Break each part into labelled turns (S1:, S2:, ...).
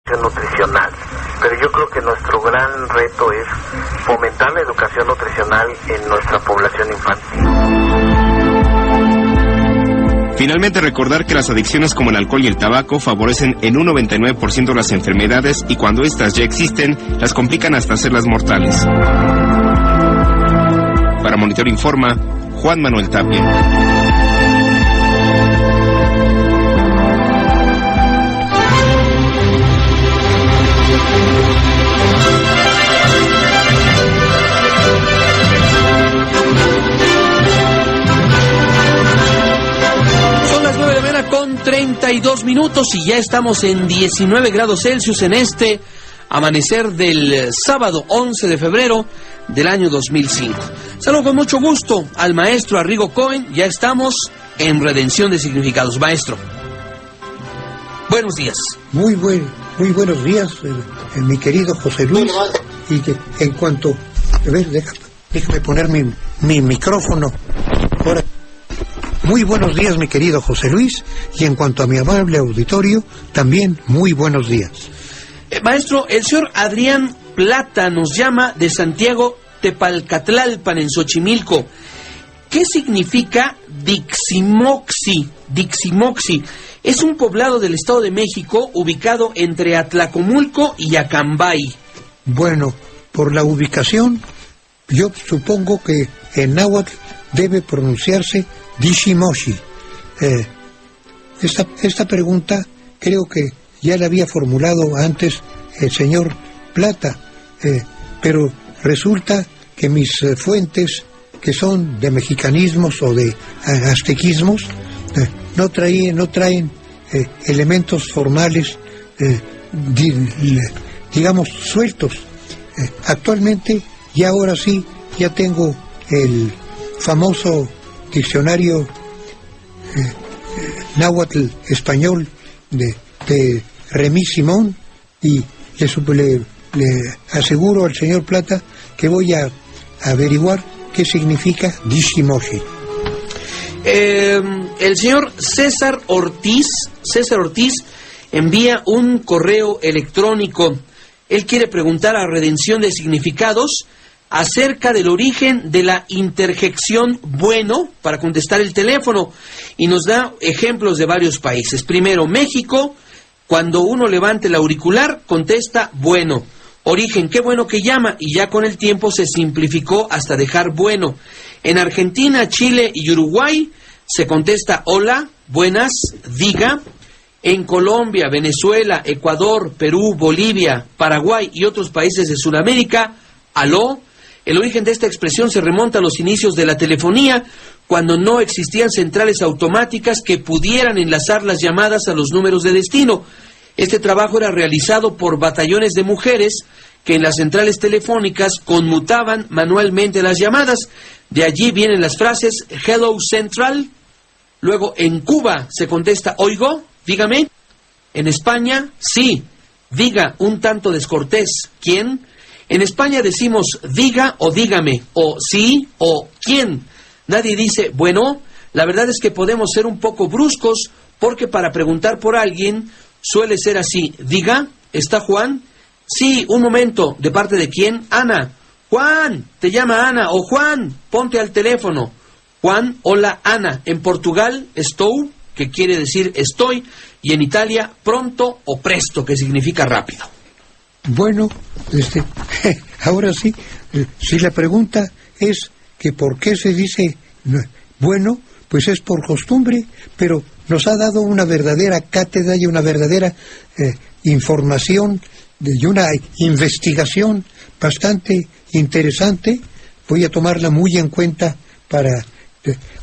S1: nutricional, pero yo creo que nuestro gran reto es fomentar la educación nutricional en nuestra población infantil.
S2: Finalmente, recordar que las adicciones como el alcohol y el tabaco favorecen en un 99% las enfermedades y cuando estas ya existen, las complican hasta hacerlas mortales. Para Monitor Informa, Juan Manuel Tapia.
S3: Con 32 minutos y ya estamos en 19 grados Celsius en este amanecer del sábado 11 de febrero del año 2005. Saludo con mucho gusto al maestro Arrigo Cohen. Ya estamos en Redención de Significados. Maestro, buenos días.
S4: Muy buenos días, mi querido José Luis. Y que en cuanto... A ver, déjame poner mi micrófono. Ahora. Muy buenos días, mi querido José Luis, y en cuanto a mi amable auditorio, también muy buenos días.
S3: Maestro, el señor Adrián Plata nos llama de Santiago Tepalcatlalpan, en Xochimilco. ¿Qué significa Diximoxi? Diximoxi es un poblado del Estado de México ubicado entre Atlacomulco y Acambay.
S4: Bueno, por la ubicación, yo supongo que en náhuatl debe pronunciarse Diximoxi. Esta pregunta creo que ya la había formulado antes el señor Plata, pero resulta que mis fuentes, que son de mexicanismos o de aztequismos, no traen elementos formales, digamos, sueltos. Actualmente, y ahora sí, ya tengo el famoso diccionario náhuatl español de Remy Simón, y le aseguro al señor Plata que voy a averiguar qué significa Diximoxi.
S3: El señor César Ortiz envía un correo electrónico. Él quiere preguntar a Redención de Significados acerca del origen de la interjección bueno para contestar el teléfono, y nos da ejemplos de varios países. Primero, México, cuando uno levante el auricular, contesta bueno. Origen, qué bueno que llama, y ya con el tiempo se simplificó hasta dejar bueno. En Argentina, Chile y Uruguay se contesta hola, buenas, diga. En Colombia, Venezuela, Ecuador, Perú, Bolivia, Paraguay y otros países de Sudamérica, aló. El origen de esta expresión se remonta a los inicios de la telefonía, cuando no existían centrales automáticas que pudieran enlazar las llamadas a los números de destino. Este trabajo era realizado por batallones de mujeres que en las centrales telefónicas conmutaban manualmente las llamadas. De allí vienen las frases Hello Central. Luego, en Cuba se contesta oigo, dígame. En España, sí, diga, un tanto descortés, ¿quién? En España decimos diga o dígame, o sí o quién. Nadie dice bueno. La verdad es que podemos ser un poco bruscos, porque para preguntar por alguien suele ser así. Diga, ¿está Juan? Sí, un momento. ¿De parte de quién? Ana. Juan, te llama Ana. O Juan, ponte al teléfono. Juan, hola Ana. En Portugal, estou, que quiere decir estoy. Y en Italia, pronto o presto, que significa rápido.
S4: Bueno, ahora sí, si la pregunta es que por qué se dice bueno, pues es por costumbre, pero nos ha dado una verdadera cátedra y una verdadera información y una investigación bastante interesante. Voy a tomarla muy en cuenta para...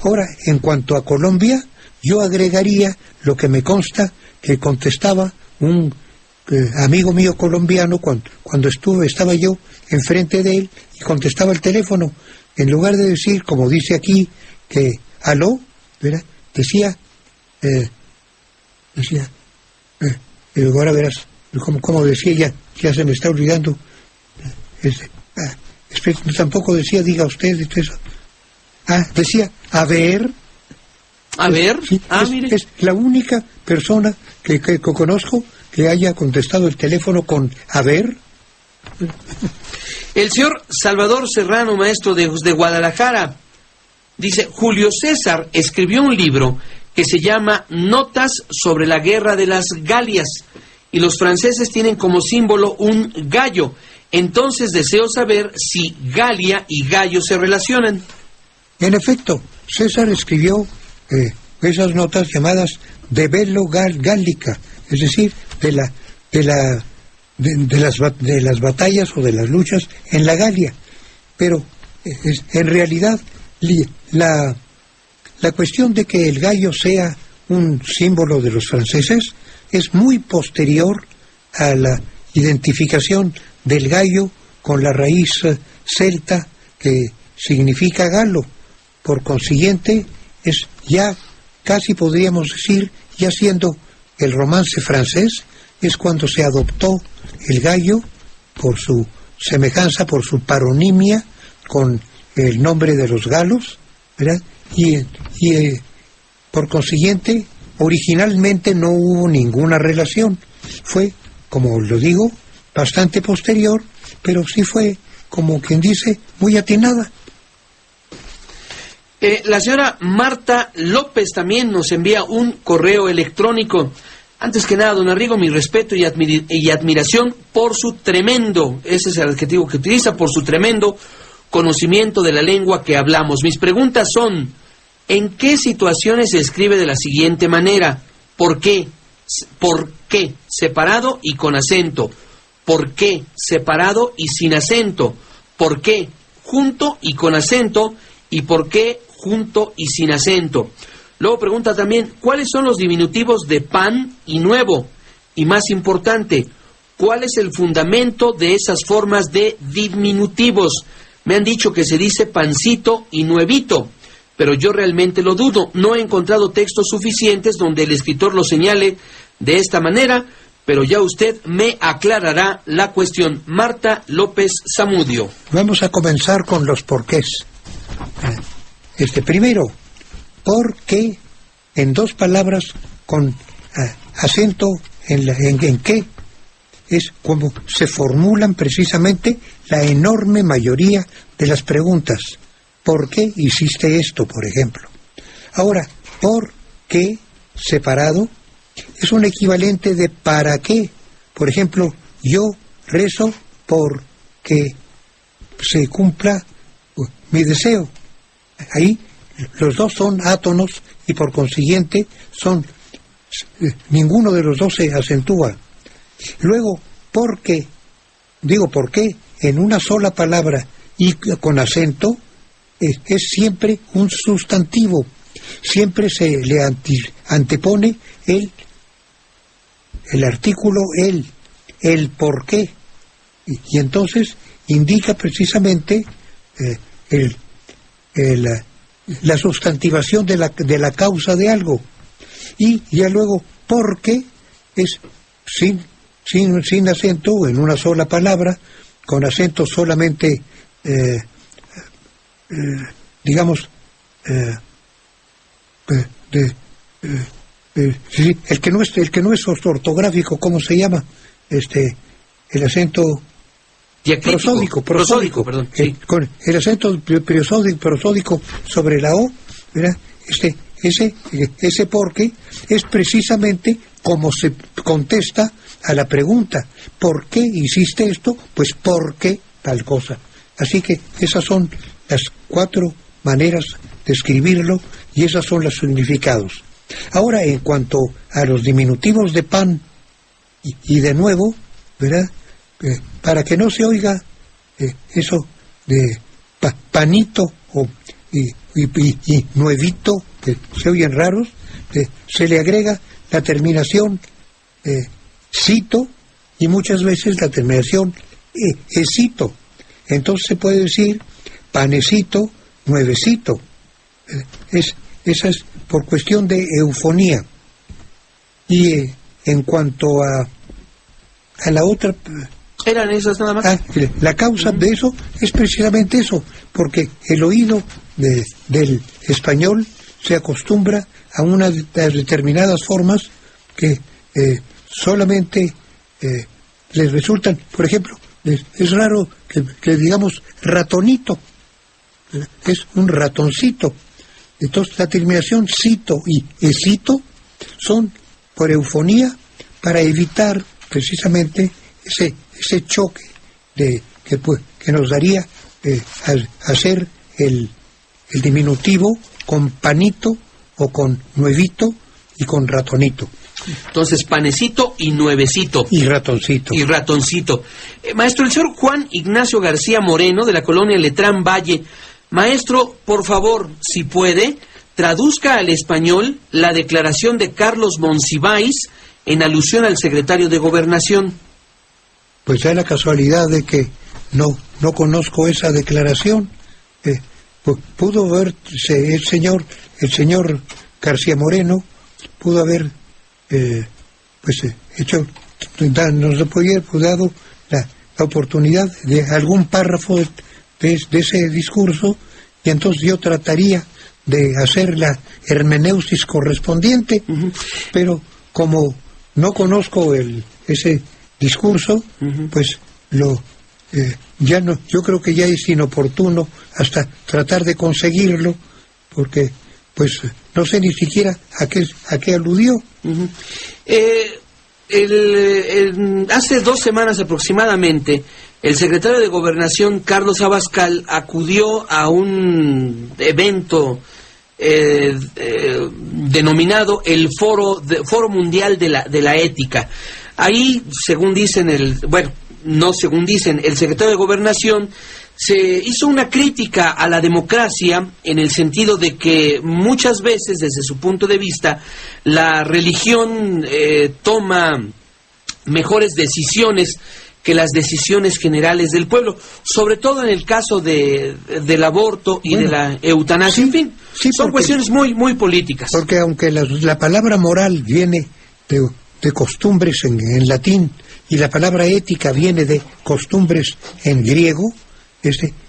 S4: Ahora, en cuanto a Colombia, yo agregaría lo que me consta que contestaba un amigo mío colombiano cuando estaba yo enfrente de él y contestaba el teléfono. En lugar de decir, como dice aquí, que aló, ¿verdad? Decía, ahora verás, como decía, ya se me está olvidando. Tampoco decía, diga usted, eso. Decía, a ver.
S3: A ver,
S4: sí, mire. Es la única persona que conozco que haya contestado el teléfono con "a ver"?
S3: El señor Salvador Serrano, maestro de Guadalajara, dice: Julio César escribió un libro que se llama Notas sobre la Guerra de las Galias, y los franceses tienen como símbolo un gallo. Entonces deseo saber si Galia y gallo se relacionan.
S4: En efecto, César escribió esas notas llamadas de Bello Gallica, es decir, de las batallas o de las luchas en la Galia. Pero en realidad la cuestión de que el gallo sea un símbolo de los franceses es muy posterior a la identificación del gallo con la raíz celta que significa galo. Por consiguiente, es ya casi podríamos decir, ya siendo el romance francés, es cuando se adoptó el gallo por su semejanza, por su paronimia con el nombre de los galos, ¿verdad? Y por consiguiente, originalmente no hubo ninguna relación. Fue, como lo digo, bastante posterior, pero sí fue, como quien dice, muy atinada.
S3: La señora Marta López también nos envía un correo electrónico. Antes que nada, don Arrigo, mi respeto y admiración por su tremendo, ese es el adjetivo que utiliza, por su tremendo conocimiento de la lengua que hablamos. Mis preguntas son: ¿en qué situaciones se escribe de la siguiente manera? ¿Por qué? ¿Por qué? Separado y con acento. ¿Por qué? Separado y sin acento. ¿Por qué? Junto y con acento. ¿Y por qué? Junto y sin acento. Luego pregunta también: ¿cuáles son los diminutivos de pan y nuevo? Y más importante, ¿cuál es el fundamento de esas formas de diminutivos? Me han dicho que se dice pancito y nuevito, pero yo realmente lo dudo. No he encontrado textos suficientes donde el escritor lo señale de esta manera, pero ya usted me aclarará la cuestión. Marta López Zamudio.
S4: Vamos a comenzar con los porqués. Primero, ¿por qué? En dos palabras con acento en qué, es como se formulan precisamente la enorme mayoría de las preguntas. ¿Por qué hiciste esto, por ejemplo? Ahora, ¿por qué separado? Es un equivalente de ¿para qué? Por ejemplo, yo rezo por que se cumpla mi deseo. Ahí los dos son átonos y por consiguiente ninguno de los dos se acentúa. Luego, ¿por qué? Digo, ¿por qué? En una sola palabra y con acento es siempre un sustantivo. Siempre se le antepone el artículo el por qué. Y entonces indica precisamente la sustantivación de la causa de algo. Y ya luego, ¿por qué? Es sin acento, en una sola palabra, con acento solamente, digamos, el que no es ortográfico, ¿cómo se llama? El acento prosódico, perdón. Sí. Con el acento prosódico sobre la O, ¿verdad? Ese porque es precisamente como se contesta a la pregunta: ¿por qué hiciste esto? Pues porque tal cosa. Así que esas son las 4 maneras de escribirlo y esas son los significados. Ahora, en cuanto a los diminutivos de pan y de nuevo, ¿verdad? Para que no se oiga eso de panito y nuevito, que se oyen raros, se le agrega la terminación cito y muchas veces la terminación esito. Entonces se puede decir panecito, nuevecito. Esa es por cuestión de eufonía. Y en cuanto a la otra...
S3: ¿Eran esas nada más?
S4: La causa de eso es precisamente eso, porque el oído del español se acostumbra a unas determinadas formas que solamente les resultan, por ejemplo, es raro que digamos ratonito, es un ratoncito. Entonces la terminación cito y esito son por eufonía para evitar precisamente ese choque que nos daría hacer el diminutivo con panito o con nuevito y con ratonito.
S3: Entonces, panecito y nuevecito.
S4: Y ratoncito.
S3: Y ratoncito. Maestro, el señor Juan Ignacio García Moreno, de la colonia Letrán Valle. Maestro, por favor, si puede, traduzca al español la declaración de Carlos Monsiváis en alusión al secretario de Gobernación.
S4: Pues da la casualidad de que no conozco esa declaración. Pudo haberse el señor García Moreno pudo haber nos podía haber dado la oportunidad de algún párrafo de ese discurso, y entonces yo trataría de hacer la hermeneusis correspondiente. Uh-huh. Pero como no conozco ese discurso, uh-huh, pues ya no, yo creo que ya es inoportuno hasta tratar de conseguirlo, porque pues no sé ni siquiera a qué aludió.
S3: Uh-huh. Hace 2 semanas aproximadamente, el secretario de Gobernación, Carlos Abascal, acudió a un evento denominado el Foro Mundial de la Ética. Ahí, según dicen el secretario de Gobernación, se hizo una crítica a la democracia en el sentido de que muchas veces, desde su punto de vista, la religión toma mejores decisiones que las decisiones generales del pueblo, sobre todo en el caso del aborto y de la eutanasia. Sí, en fin, sí, son cuestiones muy, muy políticas.
S4: Porque aunque la palabra moral viene de costumbres en latín, y la palabra ética viene de costumbres en griego,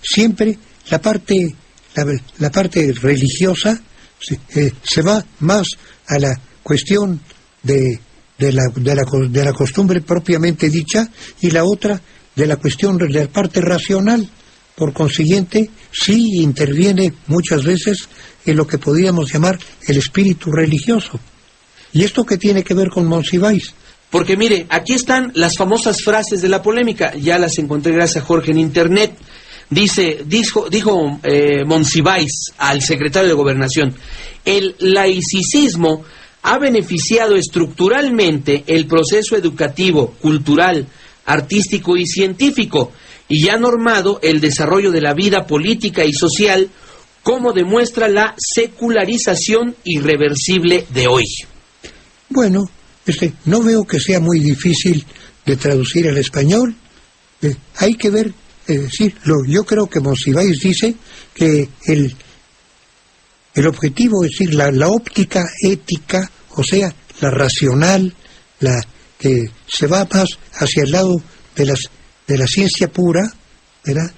S4: siempre la parte religiosa se va más a la cuestión de la costumbre propiamente dicha, y la otra de la cuestión de la parte racional. Por consiguiente, sí interviene muchas veces en lo que podríamos llamar el espíritu religioso. ¿Y esto qué tiene que ver con Monsiváis?
S3: Porque mire, aquí están las famosas frases de la polémica, ya las encontré gracias a Jorge en internet. Dijo Monsiváis al secretario de Gobernación: el laicismo ha beneficiado estructuralmente el proceso educativo, cultural, artístico y científico, y ha normado el desarrollo de la vida política y social, como demuestra la secularización irreversible de hoy.
S4: Bueno, no veo que sea muy difícil de traducir al español. Hay que ver, yo creo que Monsiváis dice que el objetivo, es decir, la óptica ética, o sea, la racional, la que se va más hacia el lado de la ciencia pura, ¿verdad?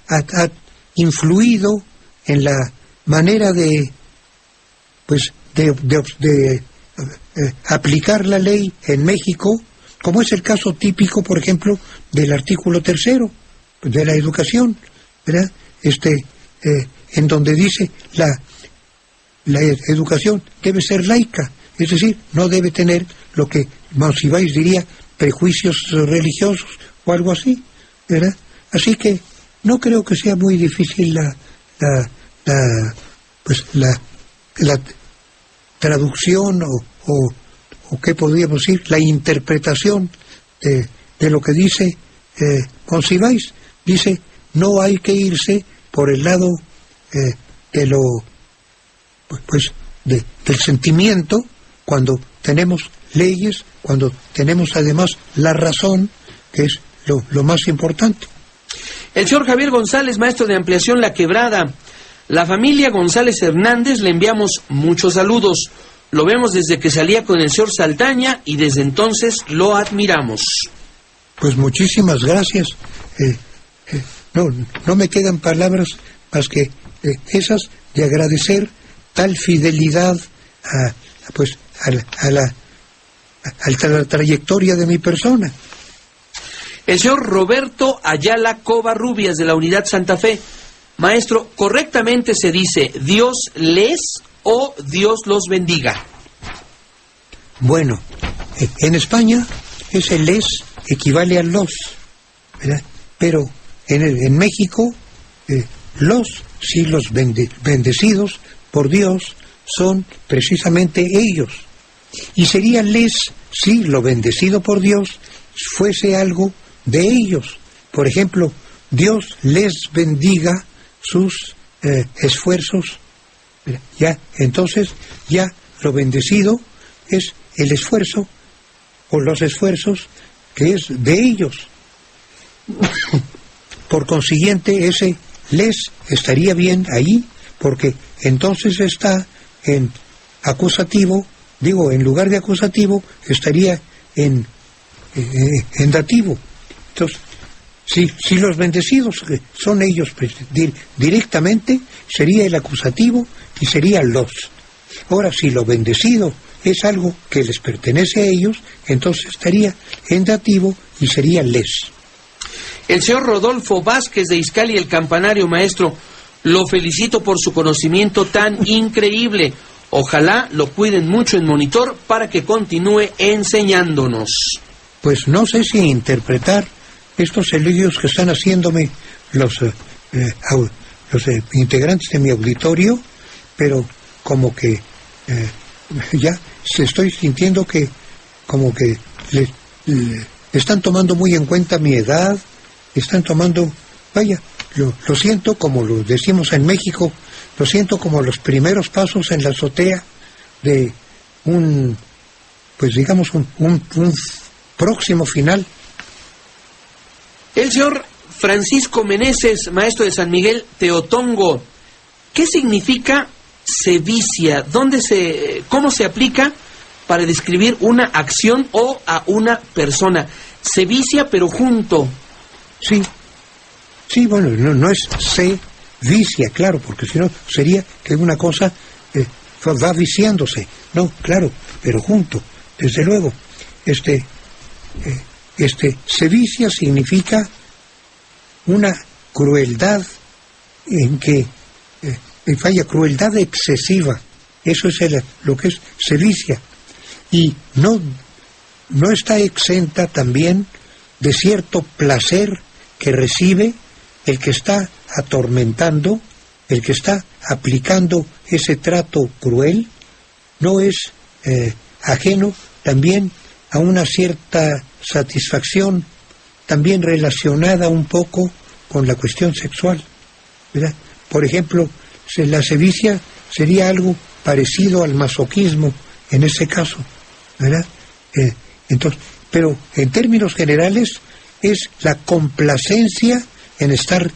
S4: Ha influido en la manera de aplicar la ley en México, como es el caso típico, por ejemplo, del artículo 3 de la educación, ¿verdad? En donde dice la educación debe ser laica, es decir, no debe tener lo que Monsiváis diría prejuicios religiosos o algo así, ¿verdad? Así que no creo que sea muy difícil la traducción o qué podríamos decir, la interpretación de lo que dice Monsiváis. Dice, no hay que irse por el lado del sentimiento cuando tenemos leyes, cuando tenemos además la razón, que es lo más importante.
S3: El señor Javier González, maestro de ampliación La Quebrada. La familia González Hernández le enviamos muchos saludos. Lo vemos desde que salía con el señor Saldaña y desde entonces lo admiramos.
S4: Pues muchísimas gracias. No me quedan palabras más que esas de agradecer tal fidelidad la trayectoria de mi persona.
S3: El señor Roberto Ayala Covarrubias, de la Unidad Santa Fe. Maestro, ¿correctamente se dice Dios les o Dios los bendiga?
S4: Bueno, en España ese les equivale a los, ¿verdad? Pero en México los bendecidos por Dios son precisamente ellos. Y sería les si lo bendecido por Dios fuese algo de ellos. Por ejemplo, Dios les bendiga sus esfuerzos. Ya, entonces ya lo bendecido es el esfuerzo o los esfuerzos que es de ellos. Por consiguiente, ese les estaría bien ahí, porque entonces está en acusativo, en lugar de acusativo, estaría en dativo. Entonces, si los bendecidos son ellos directamente, sería el acusativo y sería los. Ahora, si lo bendecido es algo que les pertenece a ellos, entonces estaría en dativo y sería les.
S3: El señor Rodolfo Vázquez, de Izcalli el Campanario. Maestro, lo felicito por su conocimiento tan increíble. Ojalá lo cuiden mucho en Monitor para que continúe enseñándonos.
S4: Pues no sé si interpretar estos elogios que están haciéndome los integrantes de mi auditorio, pero como que ya estoy sintiendo que como que le están tomando muy en cuenta mi edad, están tomando, lo siento, como lo decimos en México, lo siento como los primeros pasos en la azotea de un próximo final.
S3: El señor Francisco Meneses, maestro de San Miguel Teotongo. ¿Qué significa sevicia? ¿Cómo se aplica para describir una acción o a una persona? Sevicia, pero junto.
S4: Sí, bueno, no es sevicia, claro, porque si no sería que una cosa va viciándose. No, claro, pero junto, desde luego. Sevicia significa una crueldad en que crueldad excesiva. Eso es lo que es sevicia. Y no está exenta también de cierto placer que recibe el que está atormentando, el que está aplicando ese trato cruel. No es ajeno también a una cierta satisfacción, también relacionada un poco con la cuestión sexual, ¿verdad? Por ejemplo, la sevicia sería algo parecido al masoquismo en ese caso, ¿verdad? Entonces, pero en términos generales es la complacencia en estar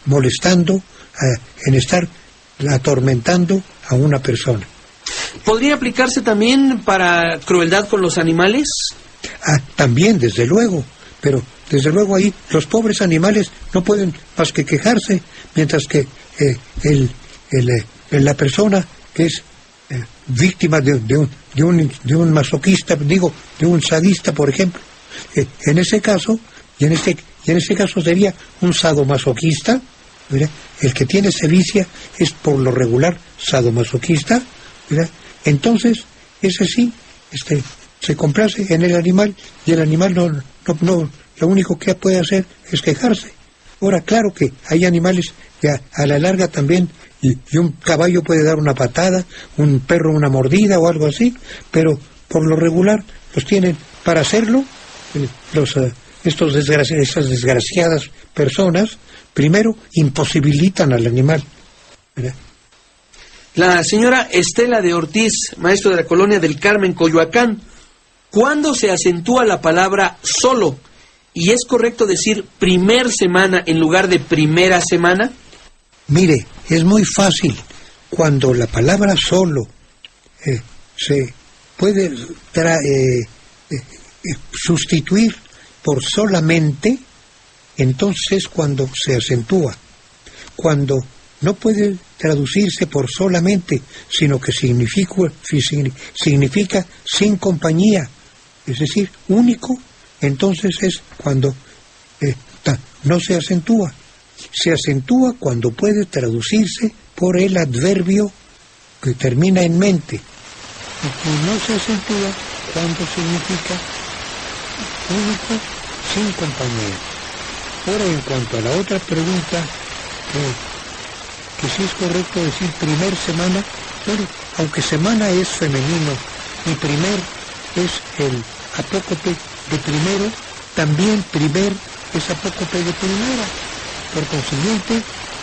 S4: molestando, en estar atormentando a una persona.
S3: ¿Podría aplicarse también para crueldad con los animales?
S4: También, desde luego, pero desde luego ahí los pobres animales no pueden más que quejarse, mientras que la persona que es víctima de un masoquista, de un sadista, por ejemplo, en ese caso, y en ese caso sería un sadomasoquista, ¿verdad? El que tiene sevicia es por lo regular sadomasoquista, ¿verdad? Entonces, ese sí, se complace en el animal, y el animal no, lo único que puede hacer es quejarse. Ahora, claro que hay animales que a la larga también, y un caballo puede dar una patada, un perro una mordida o algo así, pero por lo regular los tienen para hacerlo, esas desgraciadas personas, primero imposibilitan al animal, ¿verdad?
S3: La señora Estela de Ortiz, maestro de la colonia del Carmen, Coyoacán. ¿Cuándo se acentúa la palabra solo? ¿Y es correcto decir primer semana en lugar de primera semana?
S4: Mire, es muy fácil. Cuando la palabra solo se puede sustituir por solamente, entonces cuando se acentúa. Cuando no puede traducirse por solamente, sino que significa sin compañía es decir, único, entonces es cuando no se acentúa. Se acentúa cuando puede traducirse por el adverbio que termina en mente. Y no se acentúa cuando significa único sin compañía. Ahora, en cuanto a la otra pregunta, que si es correcto decir primer semana, bueno, aunque semana es femenino y primer es el apócope de primero, también primer es apócope de primera. Por consiguiente,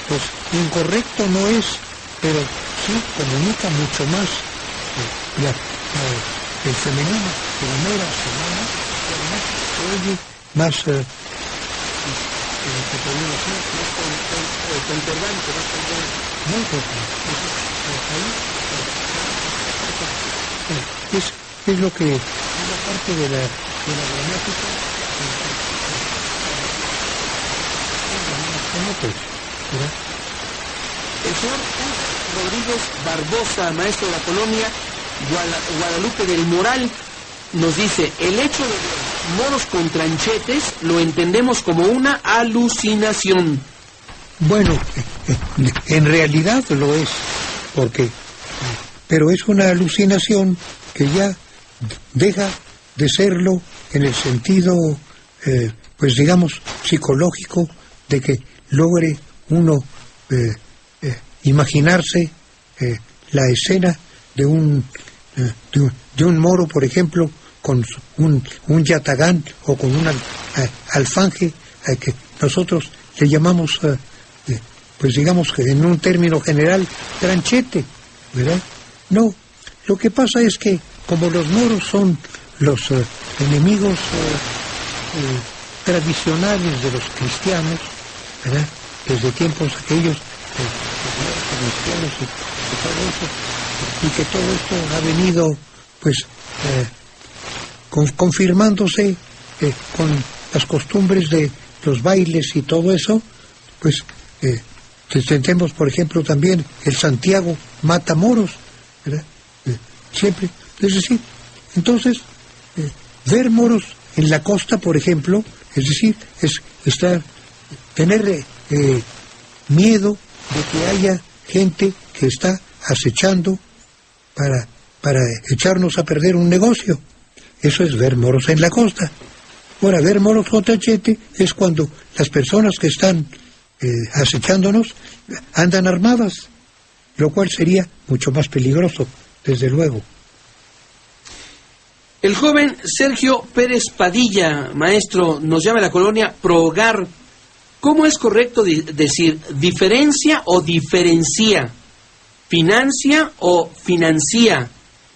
S4: pues incorrecto no es, pero sí comunica mucho más el femenino, primera semana, además se oye más es lo que es la parte de la gramática.
S3: El señor Rodríguez Barbosa, maestro de la colonia Guadalupe del Moral, nos dice: el hecho de los moros con tranchetes lo entendemos como una alucinación.
S4: Bueno, en realidad lo es, pero es una alucinación que ya deja de serlo en el sentido, pues digamos, psicológico, de que logre uno imaginarse la escena de un moro, por ejemplo, con un yatagán o con un alfanje, que nosotros le llamamos, pues digamos que en un término general, tranchete, ¿verdad? No, lo que pasa es que como los moros son los enemigos tradicionales de los cristianos, ¿verdad? Desde tiempos aquellos cristianos y que todo esto ha venido pues confirmándose con las costumbres de los bailes y todo eso, pues tenemos por ejemplo también el Santiago Matamoros, ¿verdad? Siempre, es decir, entonces ver moros en la costa, por ejemplo, es decir, es tener miedo de que haya gente que está acechando para echarnos a perder un negocio. Eso es ver moros en la costa. Ahora, ver moros con tranchete es cuando las personas que están acechándonos andan armadas, lo cual sería mucho más peligroso, desde luego.
S3: El joven Sergio Pérez Padilla, maestro, nos llama a la colonia Pro Hogar. ¿Cómo es correcto decir diferencia o diferencia? ¿Financia o financia?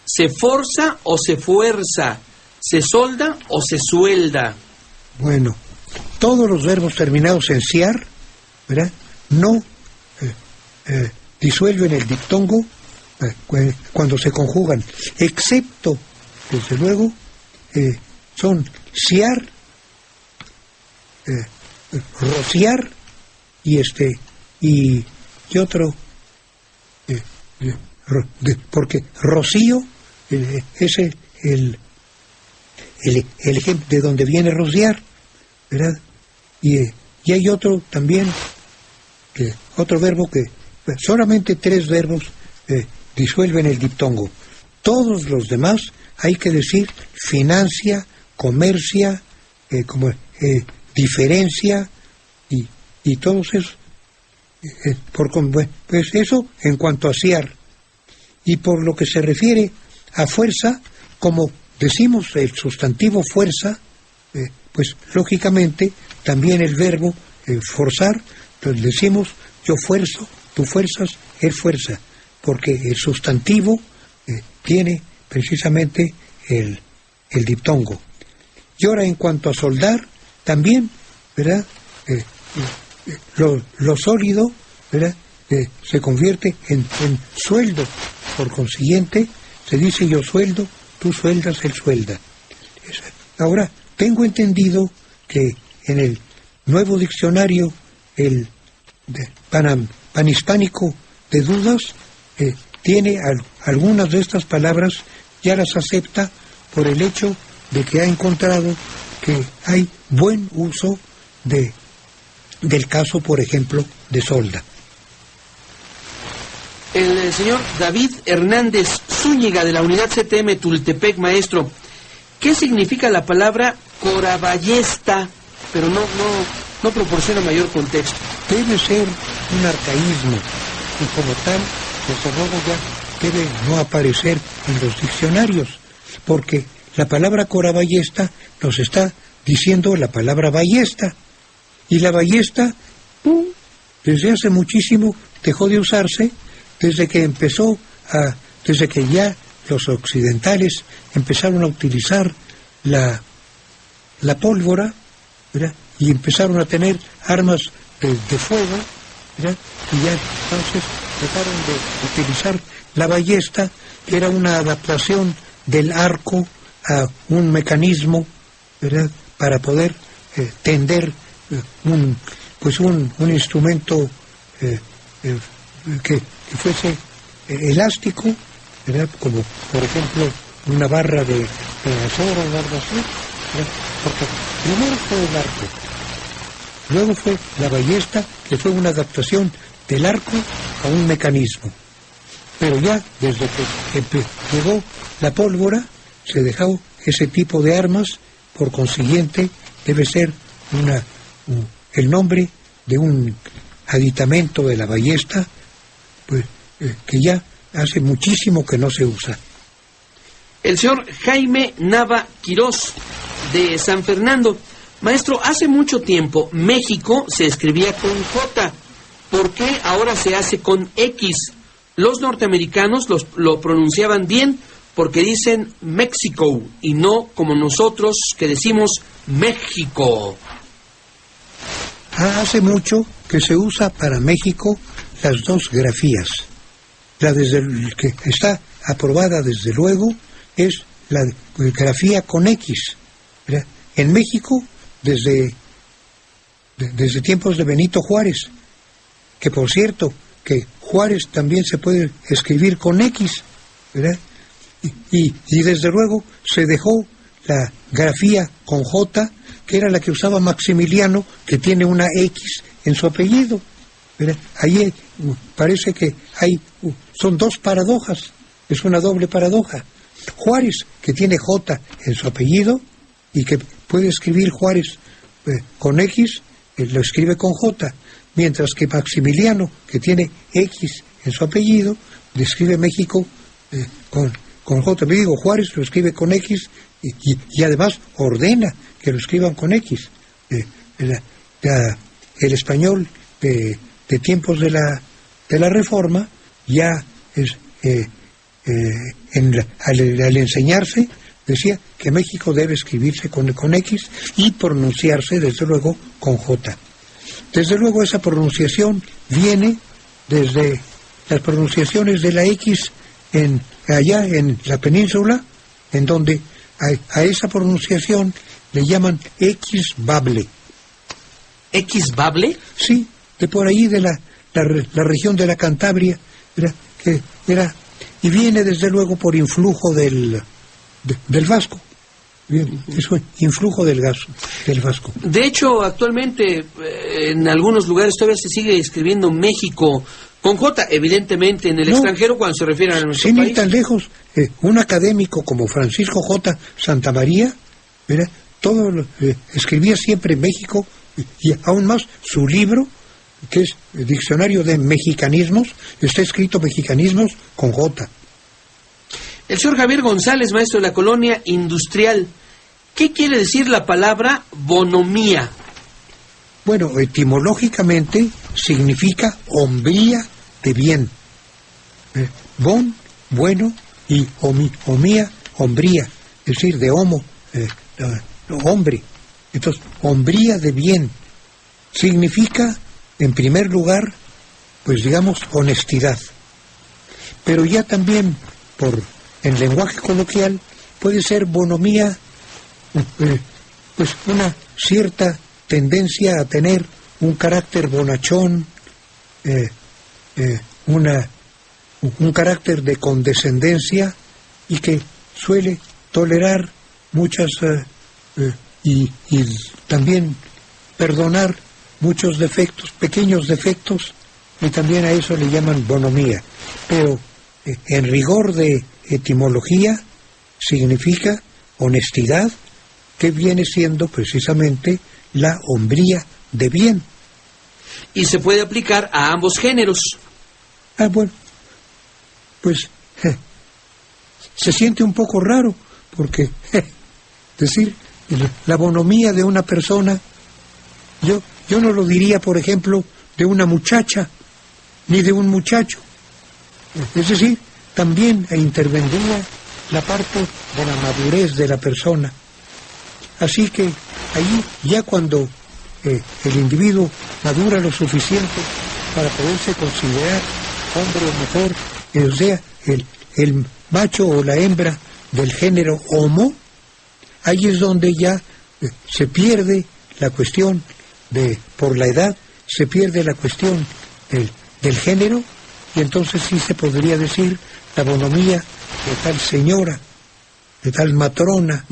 S3: ¿Se forza o se fuerza? ¿Se solda o se suelda?
S4: Bueno, todos los verbos terminados en ciar, ¿verdad?, no disuelven el diptongo cuando se conjugan, excepto, desde luego, son ciar, rociar y otro, porque rocío es el ejemplo de donde viene rociar, ¿verdad? Y hay otro también, otro verbo que solamente 3 verbos disuelven el diptongo. Todos los demás hay que decir financia, comercia, diferencia y todos esos. Pues eso en cuanto a ciar. Y por lo que se refiere a fuerza, como decimos el sustantivo fuerza, pues lógicamente también el verbo forzar, entonces decimos yo fuerzo, tú fuerzas, él fuerza, porque el sustantivo tiene precisamente el diptongo. Y ahora en cuanto a soldar, también, ¿verdad? Lo sólido, ¿verdad?, se convierte en sueldo. Por consiguiente, se dice yo sueldo, tú sueldas, él suelda. Ahora, tengo entendido que en el nuevo diccionario, el panhispánico de dudas, tiene algunas de estas palabras, ya las acepta por el hecho de que ha encontrado que hay buen uso del caso, por ejemplo, de Solda.
S3: El señor David Hernández Zúñiga, de la unidad CTM Tultepec, maestro, ¿qué significa la palabra coraballesta? Pero no proporciona mayor contexto.
S4: Debe ser un arcaísmo y como tal, desde luego ya debe no aparecer en los diccionarios, porque la palabra coraballesta nos está diciendo la palabra ballesta, y la ballesta desde hace muchísimo dejó de usarse, desde que ya los occidentales empezaron a utilizar la pólvora, ¿verdad? Y empezaron a tener armas de fuego, ¿verdad? Y ya entonces dejaron de utilizar la ballesta, que era una adaptación del arco a un mecanismo, ¿verdad? Para poder tender un instrumento que fuese elástico, ¿verdad? Como por ejemplo una barra de acero o algo así, ¿verdad? Porque primero fue el arco, luego fue la ballesta, que fue una adaptación del arco a un mecanismo. Pero ya desde que llegó la pólvora se dejó ese tipo de armas, por consiguiente debe ser el nombre de un aditamento de la ballesta, pues que ya hace muchísimo que no se usa.
S3: El señor Jaime Nava Quirós, de San Fernando. Maestro, hace mucho tiempo México se escribía con J. ¿Por qué ahora se hace con X? Los norteamericanos lo pronunciaban bien porque dicen México y no como nosotros que decimos México.
S4: Hace mucho que se usa para México las dos grafías. La que está aprobada desde luego es la grafía con X, ¿verdad? En México desde tiempos de Benito Juárez, que por cierto que Juárez también se puede escribir con X, ¿verdad? Y desde luego se dejó la grafía con J, que era la que usaba Maximiliano, que tiene una X en su apellido, ¿verdad? Ahí parece que son dos paradojas, es una doble paradoja. Juárez, que tiene J en su apellido y que puede escribir Juárez con X, lo escribe con J, mientras que Maximiliano, que tiene X en su apellido, le escribe México con J. Me digo, Juárez lo escribe con X y además ordena que lo escriban con X. El español de tiempos de la Reforma ya es, al enseñarse decía que México debe escribirse con X y pronunciarse desde luego con J. Desde luego esa pronunciación viene desde las pronunciaciones de la X allá en la península, en donde a esa pronunciación le llaman X-bable.
S3: ¿X-bable?
S4: Sí, de por ahí de la región de la Cantabria, y viene desde luego por influjo del vasco. Es un influjo del vasco.
S3: De hecho, actualmente en algunos lugares todavía se sigue escribiendo México con J, evidentemente en el extranjero cuando se refieren a nuestro país.
S4: Sin ir tan lejos, un académico como Francisco J. Santamaría, ¿verdad? Escribía siempre México, y aún más su libro, que es el Diccionario de Mexicanismos, está escrito Mexicanismos con J.
S3: El señor Javier González, maestro de la Colonia Industrial, ¿qué quiere decir la palabra bonomía?
S4: Bueno, etimológicamente significa hombría de bien. Bon, bueno, y homía, hombría, es decir, de homo, hombre. Entonces, hombría de bien significa, en primer lugar, pues digamos, honestidad. Pero ya también, en lenguaje coloquial, puede ser bonomía, pues una cierta tendencia a tener un carácter bonachón, un carácter de condescendencia, y que suele tolerar muchas y también perdonar muchos defectos, pequeños defectos, y también a eso le llaman bonomía. Pero en rigor de etimología significa honestidad, que viene siendo precisamente la hombría de bien.
S3: Y se puede aplicar a ambos géneros.
S4: Bueno, pues se siente un poco raro, porque decir la bonomía de una persona, yo no lo diría, por ejemplo, de una muchacha, ni de un muchacho. Es decir, también intervendría la parte de la madurez de la persona. Así que ahí, ya cuando el individuo madura lo suficiente para poderse considerar hombre o mujer, o sea, el macho o la hembra del género homo, ahí es donde ya se pierde la cuestión por la edad, se pierde la cuestión del género, y entonces sí se podría decir la bonomía de tal señora, de tal matrona,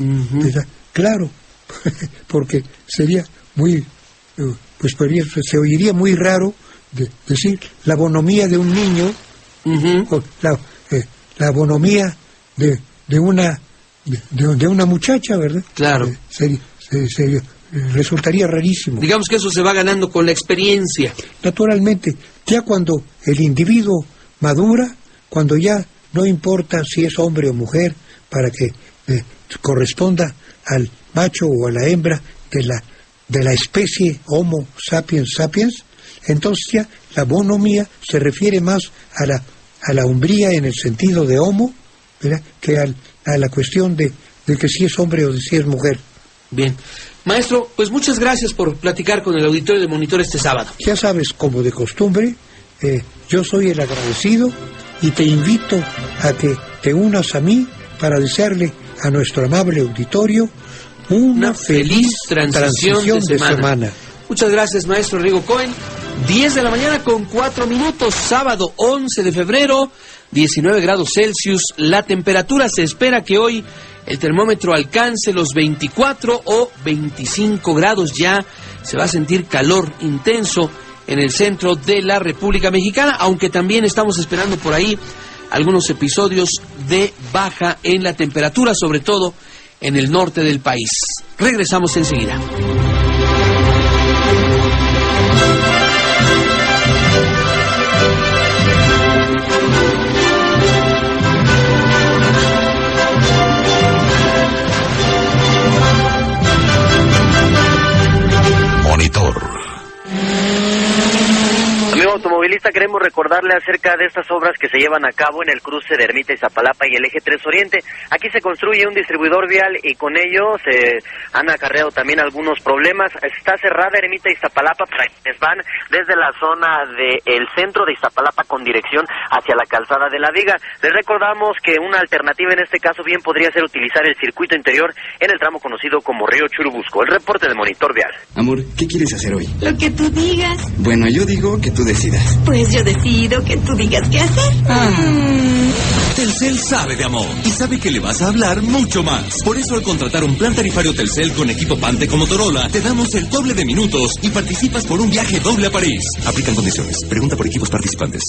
S4: claro, porque sería muy, pues se oiría muy raro decir la bonomía de un niño, o la bonomía de una muchacha, ¿verdad?
S3: Claro.
S4: Resultaría rarísimo.
S3: Digamos que eso se va ganando con la experiencia.
S4: Naturalmente, ya cuando el individuo madura, cuando ya no importa si es hombre o mujer, para que corresponda al macho o a la hembra de la especie Homo sapiens sapiens, entonces ya la bonomía se refiere más a la hombría en el sentido de homo, ¿verdad?, que a la cuestión de que si es hombre o de si es mujer.
S3: Bien. Maestro, pues muchas gracias por platicar con el auditorio de Monitor este sábado.
S4: Ya sabes, como de costumbre, yo soy el agradecido y te invito a que te unas a mí para desearle a nuestro amable auditorio una feliz transición de semana.
S3: Muchas gracias, maestro Rigo Cohen. 10 de la mañana con 4 minutos, sábado 11 de febrero, 19 grados Celsius. La temperatura se espera que hoy el termómetro alcance los 24 o 25 grados. Ya se va a sentir calor intenso en el centro de la República Mexicana, aunque también estamos esperando por ahí algunos episodios de baja en la temperatura, sobre todo en el norte del país. Regresamos enseguida.
S5: Monitor.
S1: Amigo automovilista, queremos recordarle acerca de estas obras que se llevan a cabo en el cruce de Ermita Iztapalapa y el eje 3 Oriente. Aquí se construye un distribuidor vial y con ello se han acarreado también algunos problemas. Está cerrada Ermita Iztapalapa para quienes van desde la zona del centro de Iztapalapa con dirección hacia la calzada de la Viga. Les recordamos que una alternativa en este caso bien podría ser utilizar el circuito interior en el tramo conocido como Río Churubusco. El reporte de Monitor Vial.
S6: Amor, ¿qué quieres hacer hoy?
S7: Lo que tú digas.
S6: Bueno, yo digo que tú decidas.
S7: Pues yo decido que tú digas qué hacer.
S5: Telcel sabe de amor y sabe que le vas a hablar mucho más. Por eso, al contratar un plan tarifario Telcel con equipo Pante como Motorola, te damos el doble de minutos y participas por un viaje doble a París. Aplican condiciones. Pregunta por equipos participantes.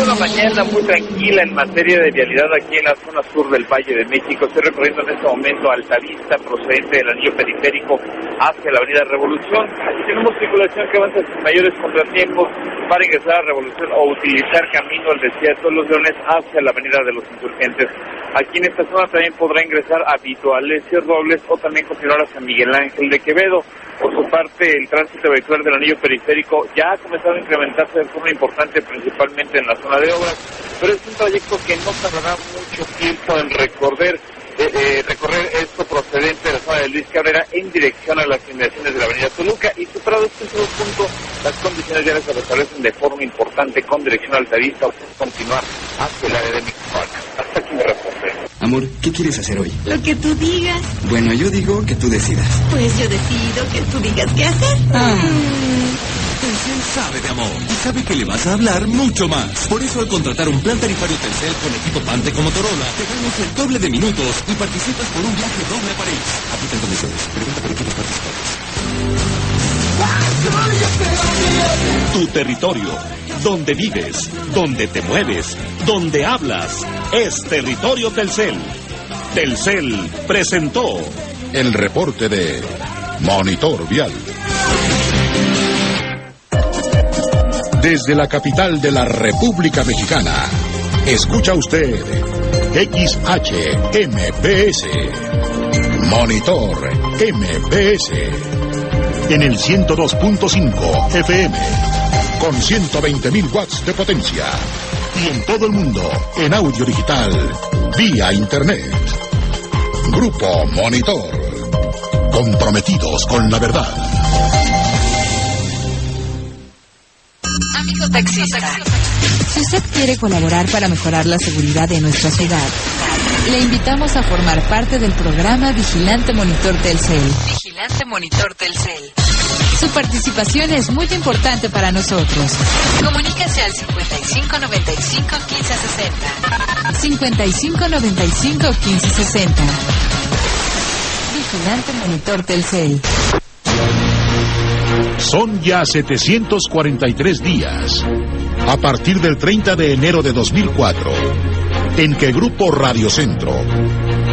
S8: Una mañana muy tranquila en materia de vialidad aquí en la zona sur del Valle de México. Estoy recorriendo en este momento Altavista, procedente del anillo periférico hacia la avenida Revolución. Aquí tenemos circulación que avanza sin mayores contratiempos para ingresar a Revolución o utilizar camino al desierto de los Leones hacia la avenida de los Insurgentes. Aquí en esta zona también podrá ingresar a Vito Alessio Robles o también continuar hacia Miguel Ángel de Quevedo. Por su parte, el tránsito vehicular del anillo periférico ya ha comenzado a incrementarse de forma importante, principalmente en la zona de obras, pero es un trayecto que no tardará mucho tiempo en recorrer esto procedente de la zona de Luis Cabrera en dirección a las inmediaciones de la avenida Toluca, y superado este punto, las condiciones ya se restablecen de forma importante con dirección a Altavista o continuar hacia el área de Mixcoac. Hasta aquí me reporte.
S6: Amor, ¿qué quieres hacer hoy?
S7: Lo que tú digas.
S6: Bueno, yo digo que tú decidas.
S7: Pues yo decido que tú digas qué hacer.
S5: Telcel sabe de amor y sabe que le vas a hablar mucho más. Por eso al contratar un plan tarifario Telcel con equipo Pante como Motorola, te damos el doble de minutos y participas por un viaje doble a París. Aplican condiciones. Pregunta por equipos participantes.
S9: Tu territorio, donde vives, donde te mueves, donde hablas, es territorio Telcel. Telcel presentó
S10: el reporte de Monitor Vial. Desde la capital de la República Mexicana, escucha usted XHMPS, Monitor MPS, en el 102.5 FM, con 120.000 watts de potencia, y en todo el mundo, en audio digital, vía Internet. Grupo Monitor, comprometidos con la verdad.
S11: Amigo taxista, si usted quiere colaborar para mejorar la seguridad de nuestra ciudad, le invitamos a formar parte del programa Vigilante Monitor Telcel. Vigilante Monitor Telcel. Su participación es muy importante para nosotros. Comuníquese al 5595 1560. 5595 1560. Vigilante Monitor Telcel.
S10: Son ya 743 días, a partir del 30 de enero de 2004, en que Grupo Radio Centro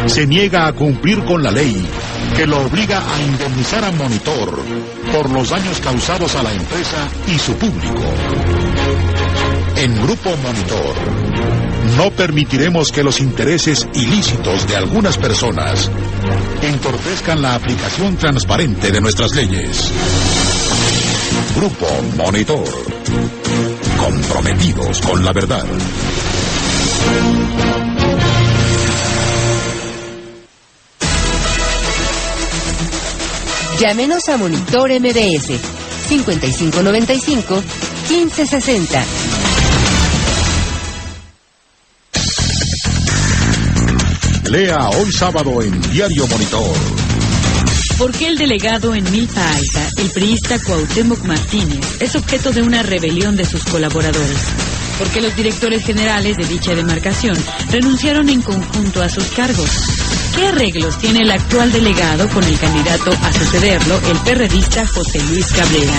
S10: se niega a cumplir con la ley que lo obliga a indemnizar a Monitor por los daños causados a la empresa y su público. En Grupo Monitor no permitiremos que los intereses ilícitos de algunas personas entorpezcan la aplicación transparente de nuestras leyes. Grupo Monitor, comprometidos con la verdad.
S12: Llámenos a Monitor MBS 5595 1560.
S10: Lea hoy sábado en Diario Monitor.
S13: ¿Por qué el delegado en Milpa Alta, el priista Cuauhtémoc Martínez, es objeto de una rebelión de sus colaboradores? ¿Por qué los directores generales de dicha demarcación renunciaron en conjunto a sus cargos? ¿Qué arreglos tiene el actual delegado con el candidato a sucederlo, el perredista José Luis Cabrera?